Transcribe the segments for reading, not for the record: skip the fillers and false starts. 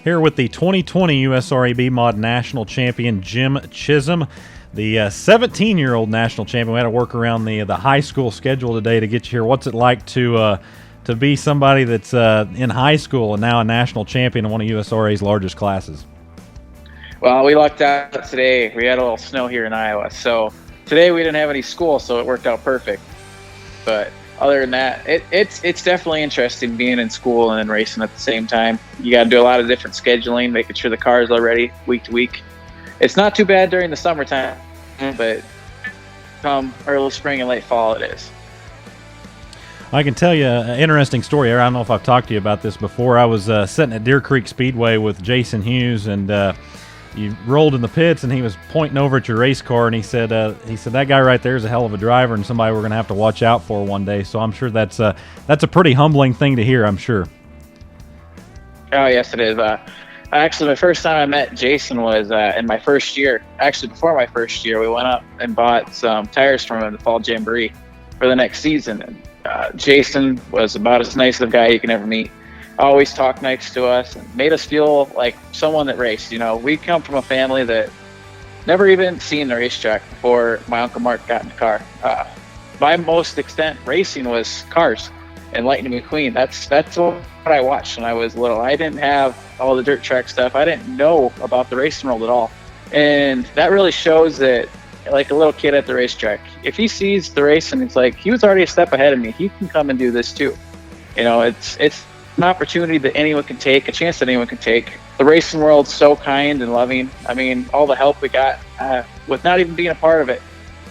Here with the 2020 USRA B-Mod National Champion, Jim Chisholm, the 17-year-old national champion. We had to work around the high school schedule today to get you here. What's it like to be somebody that's in high school and now a national champion in one of USRA's largest classes? Well, we lucked out today. We had a little snow here in Iowa, so today we didn't have any school, so it worked out perfect. But other than that, it's definitely interesting being in school and then racing at the same time. You got to do a lot of different scheduling, making sure the cars are ready week to week. It's not too bad during the summertime, but come early spring and late fall, it is. I can tell you an interesting story. I don't know if I've talked to you about this before. I was sitting at Deer Creek Speedway with Jason Hughes, and you rolled in the pits, and he was pointing over at your race car, and he said, that guy right there is a hell of a driver and somebody we're going to have to watch out for one day. So I'm sure that's a pretty humbling thing to hear, I'm sure. Oh, yes, it is. Actually, my first time I met Jason was in my first year. Actually, before my first year, we went up and bought some tires from him, the Fall Jamboree, for the next season. And Jason was about as nice of a guy you can ever meet. Always talked nice to us and made us feel like someone that raced. You know, we come from a family that never even seen the racetrack before my Uncle Mark got in the car. By most extent, racing was cars and Lightning McQueen. That's what I watched when I was little. I didn't have all the dirt track stuff. I didn't know about the racing world at all. And that really shows that, like a little kid at the racetrack, if he sees the race and it's like, he was already a step ahead of me, he can come and do this too. You know, it's an opportunity that anyone can take, a chance that anyone can take. The racing world's so kind and loving. I mean, all the help we got with not even being a part of it.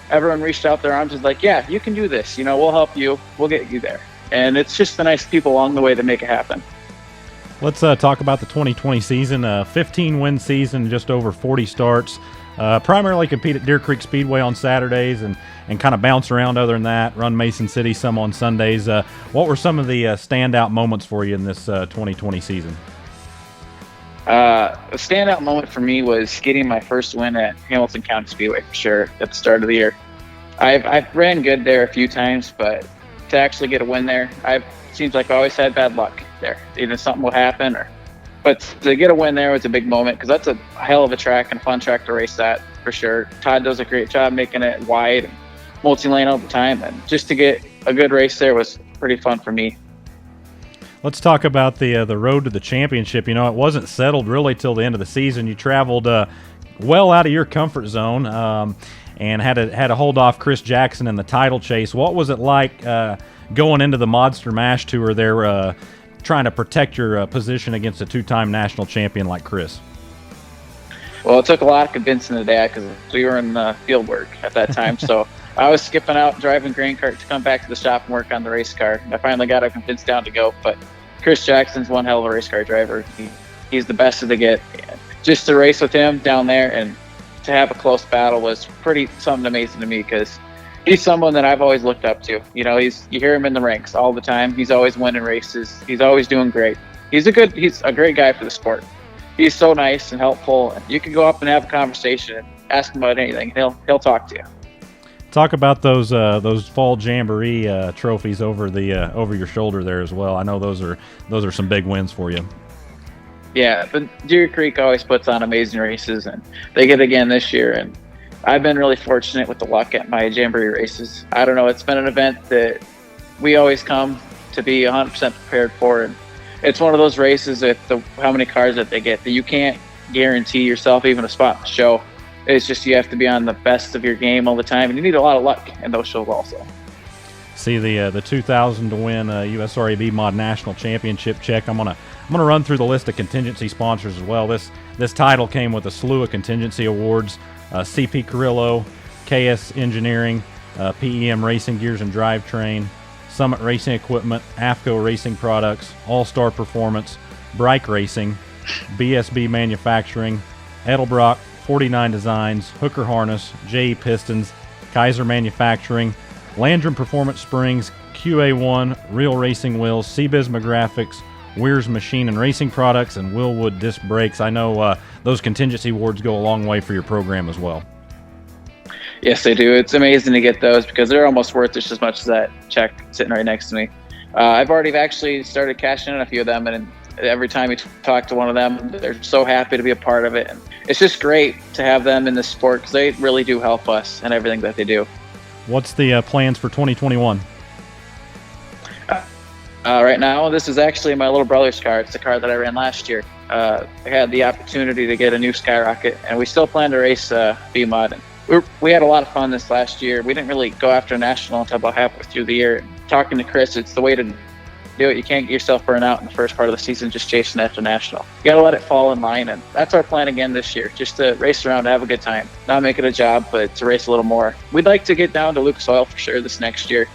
Everyone reached out their arms and was like, yeah, you can do this. You know, we'll help you. We'll get you there. And it's just the nice people along the way that make it happen. Let's talk about the 2020 season. 15-win season, just over 40 starts. Primarily compete at Deer Creek Speedway on Saturdays and kind of bounce around other than that, run Mason City some on Sundays. What were some of the standout moments for you in this 2020 season? A standout moment for me was getting my first win at Hamilton County Speedway, for sure, at the start of the year. I've ran good there a few times, but to actually get a win there, seems like I always had bad luck there. Either something will happen but to get a win there was a big moment because that's a hell of a track and a fun track to race at, for sure. Todd does a great job making it wide and multi-lane all the time, and just to get a good race there was pretty fun for me. Let's talk about the road to the championship. You know, it wasn't settled really till the end of the season. You traveled well out of your comfort zone and had to hold off Chris Jackson in the title chase. What was it like going into the Modster Mash Tour there, trying to protect your position against a two-time national champion like Chris? Well, it took a lot of convincing today because we were in field work at that time. So I was skipping out, driving grain cart to come back to the shop and work on the race car. I finally got him convinced down to go. But Chris Jackson's one hell of a race car driver. He's the best of the get. Just to race with him down there and to have a close battle was something amazing to me because he's someone that I've always looked up to. You know, you hear him in the ranks all the time. He's always winning races. He's always doing great. He's a great guy for the sport. He's so nice and helpful. And you can go up and have a conversation and ask him about anything. He'll talk to you. Talk about those Fall Jamboree trophies over your shoulder there as well. I know those are some big wins for you. Yeah, but Deer Creek always puts on amazing races, and they get again this year. And I've been really fortunate with the luck at my Jamboree races. I don't know, it's been an event that we always come to be 100% prepared for. And it's one of those races with how many cars that they get that you can't guarantee yourself even a spot in the show. It's just you have to be on the best of your game all the time, and you need a lot of luck in those shows also. See the 2000 to win USRA B-Mod National Championship check. I'm gonna run through the list of contingency sponsors as well. This title came with a slew of contingency awards. CP Carrillo, KS Engineering, PEM Racing Gears and Drivetrain, Summit Racing Equipment, AFCO Racing Products, All-Star Performance, Bryce Racing, BSB Manufacturing, Edelbrock, 49 Designs, Hooker Harness, JE Pistons, Kaiser Manufacturing, Landrum Performance Springs, QA1, Real Racing Wheels, CBISMA Graphics, Weir's Machine and Racing Products, and Willwood Disc Brakes. I know those contingency awards go a long way for your program as well. Yes, they do. It's amazing to get those because they're almost worth just as much as that check sitting right next to me. I've already actually started cashing in a few of them, and Every time you talk to one of them, they're so happy to be a part of it. And it's just great to have them in the sport because they really do help us in everything that they do. What's the plans for 2021? Right now, this is actually my little brother's car. It's the car that I ran last year. I had the opportunity to get a new Skyrocket, and we still plan to race B-Mod. We had a lot of fun this last year. We didn't really go after national until about halfway through the year. Talking to Chris, it's the way to do it. You can't get yourself burned out in the first part of the season just chasing after national. You got to let it fall in line, and that's our plan again this year, just to race around, have a good time. Not make it a job, but to race a little more. We'd like to get down to Lucas Oil for sure this next year.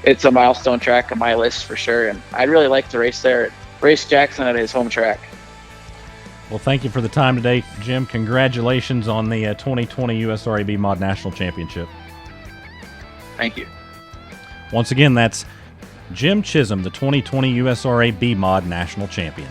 It's a milestone track on my list for sure, and I'd really like to race there, race Jackson at his home track. Well, thank you for the time today, Jim. Congratulations on the 2020 USRA B-Mod National Championship. Thank you. Once again, that's Jim Chisholm, the 2020 USRA B-Mod National Champion.